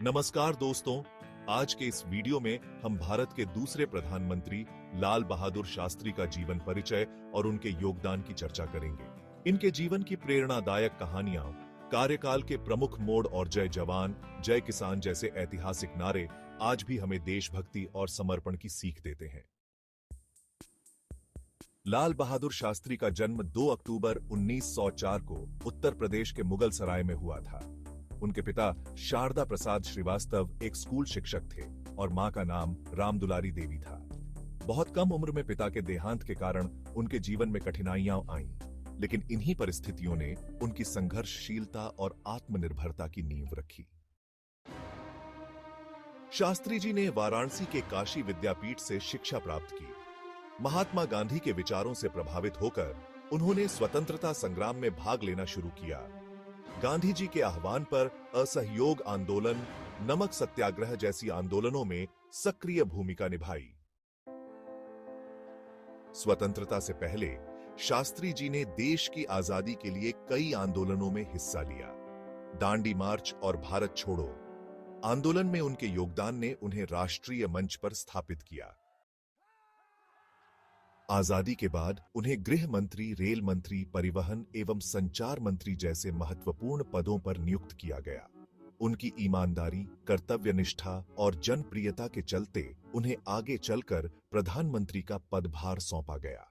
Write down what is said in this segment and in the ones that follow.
नमस्कार दोस्तों, आज के इस वीडियो में हम भारत के दूसरे प्रधानमंत्री लाल बहादुर शास्त्री का जीवन परिचय और उनके योगदान की चर्चा करेंगे। इनके जीवन की प्रेरणादायक कहानियां, कार्यकाल के प्रमुख मोड़ और जय जवान, जय किसान जैसे ऐतिहासिक नारे आज भी हमें देशभक्ति और समर्पण की सीख देते हैं। लाल बहादुर शास्त्री का जन्म 2 अक्टूबर 1904 को उत्तर प्रदेश के मुगल सराय में हुआ था। उनके पिता शारदा प्रसाद श्रीवास्तव एक स्कूल शिक्षक थे और मां का नाम रामदुलारी देवी था। बहुत कम उम्र में पिता के देहांत के कारण उनके जीवन में कठिनाइयां आईं, लेकिन इन्हीं परिस्थितियों ने उनकी संघर्षशीलता और आत्मनिर्भरता की नींव रखी। शास्त्री जी ने वाराणसी के काशी विद्यापीठ से शिक्षा प्राप्त की। महात्मा गांधी के विचारों से प्रभावित होकर उन्होंने स्वतंत्रता संग्राम में भाग लेना शुरू किया। गांधी जी के आह्वान पर असहयोग आंदोलन, नमक सत्याग्रह जैसी आंदोलनों में सक्रिय भूमिका निभाई। स्वतंत्रता से पहले शास्त्री जी ने देश की आजादी के लिए कई आंदोलनों में हिस्सा लिया। दांडी मार्च और भारत छोड़ो आंदोलन में उनके योगदान ने उन्हें राष्ट्रीय मंच पर स्थापित किया। आजादी के बाद उन्हें गृह मंत्री, रेल मंत्री, परिवहन एवं संचार मंत्री जैसे महत्वपूर्ण पदों पर नियुक्त किया गया। उनकी ईमानदारी, कर्तव्यनिष्ठा और जनप्रियता के चलते उन्हें आगे चलकर प्रधानमंत्री का पदभार सौंपा गया।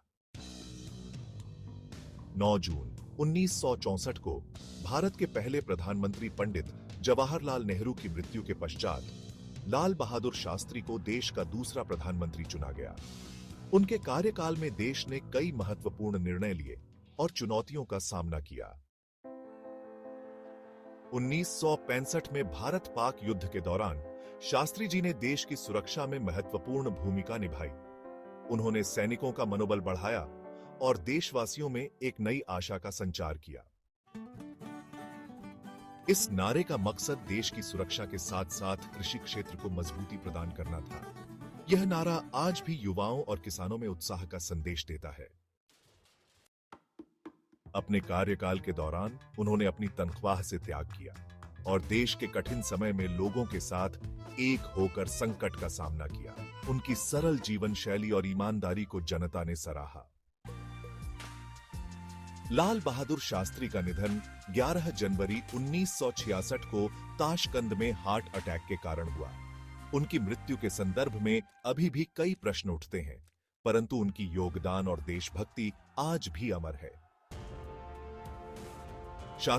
9 जून 1964 को भारत के पहले प्रधानमंत्री पंडित जवाहरलाल नेहरू की मृत्यु के पश्चात लाल बहादुर शास्त्री को देश का दूसरा प्रधानमंत्री चुना गया। उनके कार्यकाल में देश ने कई महत्वपूर्ण निर्णय लिए और चुनौतियों का सामना किया। 1965 में भारत पाक युद्ध के दौरान शास्त्री जी ने देश की सुरक्षा में महत्वपूर्ण भूमिका निभाई। उन्होंने सैनिकों का मनोबल बढ़ाया और देशवासियों में एक नई आशा का संचार किया। इस नारे का मकसद देश की सुरक्षा के साथ साथ कृषि क्षेत्र को मजबूती प्रदान करना था। यह नारा आज भी युवाओं और किसानों में उत्साह का संदेश देता है। अपने कार्यकाल के दौरान उन्होंने अपनी तनख्वाह से त्याग किया और देश के कठिन समय में लोगों के साथ एक होकर संकट का सामना किया। उनकी सरल जीवन शैली और ईमानदारी को जनता ने सराहा। लाल बहादुर शास्त्री का निधन 11 जनवरी 1966 को ताशकंद में हार्ट अटैक के कारण हुआ। उनकी मृत्यु के संदर्भ में अभी भी कई प्रश्न उठते हैं, परंतु उनकी योगदान और देशभक्ति आज भी अमर है। शास्त्री